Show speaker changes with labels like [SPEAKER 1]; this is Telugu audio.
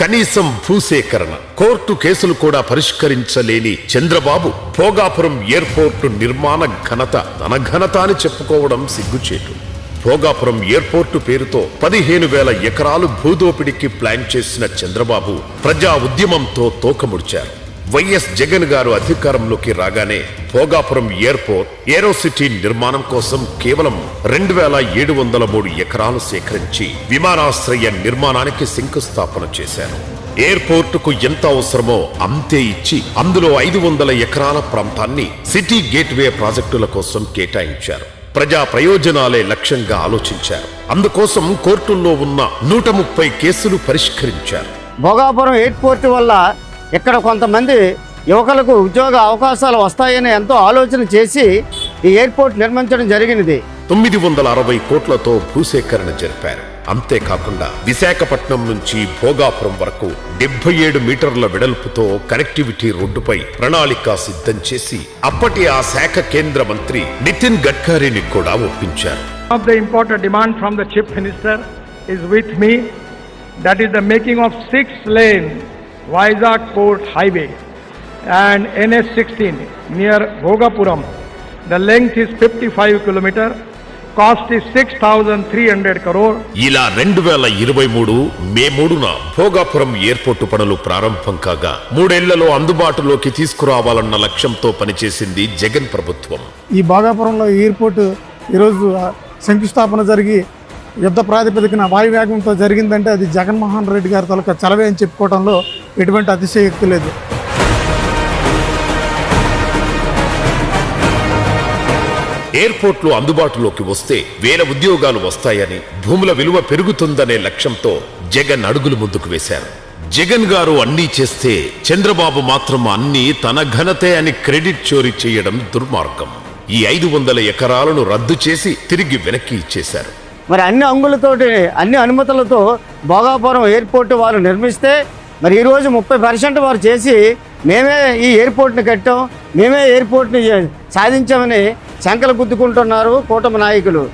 [SPEAKER 1] కనీసం భూసేకరణ, కోర్టు కేసులు కూడా పరిష్కరించలేని చంద్రబాబు భోగాపురం ఎయిర్పోర్టు నిర్మాణ ఘనత తన ఘనత అని చెప్పుకోవడం సిగ్గుచేటు. భోగాపురం ఎయిర్పోర్టు పేరుతో 15,000 ఎకరాలు భూదోపిడికి ప్లాన్ చేసిన చంద్రబాబు ప్రజా ఉద్యమంతో తోకముడిచారు. వైఎస్ జగన్ గారు అధికారంలోకి రాగానే భోగాపురం ఎయిర్పోర్ట్ ఏరోసిటీ నిర్మాణం కోసం కేవలం 2,703 ఎకరాలు సేకరించి విమానాశ్రయ నిర్మాణానికి శంకుస్థాపన చేశారు. ఎయిర్పోర్టుకు ఎంత అవసరమో అంతే ఇచ్చి అందులో 500 ఎకరాల ప్రాంతాన్ని సిటీ గేట్వే ప్రాజెక్టుల కోసం కేటాయించారు. ప్రజా ప్రయోజనాలే లక్ష్యంగా ఆలోచించారు. అందుకోసం కోర్టుల్లో ఉన్న 130 కేసులు పరిష్కరించారు.
[SPEAKER 2] భోగాపురం ఎయిర్పోర్ట్ వల్ల ఇక్కడ కొంతమంది యువకులకు ఉద్యోగ అవకాశాలు వస్తాయని ఎంతో ఆలోచన చేసి ఈ ఎయిర్పోర్ట్ నిర్మించడం జరిగినది.
[SPEAKER 1] 960 కోట్లతో భూసేకరణ జరిపారు. అంతేకాకుండా విశాఖపట్నం నుంచి భోగాపురం వరకు 77 మీటర్ల వెడల్పుతో కనెక్టివిటీ రోడ్డుపై ప్రణాళిక సిద్ధం చేసి అప్పటి ఆ శాఖ కేంద్ర మంత్రి నితిన్ గడ్కరీని కూడా ఒప్పించారు.
[SPEAKER 3] Of the important demand from the Chief Minister is with me, that is the making of 6-lane Vizag Port Highway and NH16 near Bhogapuram. The length is 55 km. Cost is 6,300 crore.
[SPEAKER 1] ఇలా 2023 మే 3న భోగాపురం ఎయిర్పోర్టు పనులు ప్రారంభం కాగా 3 ఏళ్లలో అందుబాటులోకి తీసుకురావాలన్న లక్ష్యంతో పనిచేసింది జగన్ ప్రభుత్వం.
[SPEAKER 4] ఈ భోగాపురంలో ఎయిర్పోర్టు ఈరోజు శంకుస్థాపన జరిగి యుద్ధ ప్రాతిపదికన వాయువేగంతో జరిగిందంటే అది జగన్మోహన్ రెడ్డి గారి తాలూకా చలవే అని చెప్పుకోవడంలో ఎటువంటి అతిశయోక్తి లేదు.
[SPEAKER 1] ఎయిర్పోర్ట్లు అందుబాటులోకి వస్తే వేల ఉద్యోగాలు వస్తాయని, భూముల విలువ పెరుగుతుందనే లక్ష్యంతో జగన్ అడుగులు ముందుకు వేశారు. జగన్ గారు అన్నీ చేస్తే చంద్రబాబు మాత్రం అన్నీ తన ఘనతే అని క్రెడిట్ చోరీ చేయడం దుర్మార్గం. ఈ 500 ఎకరాలను రద్దు చేసి తిరిగి వెనక్కి ఇచ్చేశారు.
[SPEAKER 2] మరి అన్ని అంగులతోటి అన్ని అనుమతులతో భోగాపురం ఎయిర్పోర్ట్ వారు నిర్మిస్తే మరి ఈరోజు 30% వారు చేసి మేమే ఈ ఎయిర్పోర్ట్ని కట్టాం, మేమే ఎయిర్పోర్ట్ని సాధించామని శంకలు గుద్దుకుంటున్నారు కూటమి నాయకులు.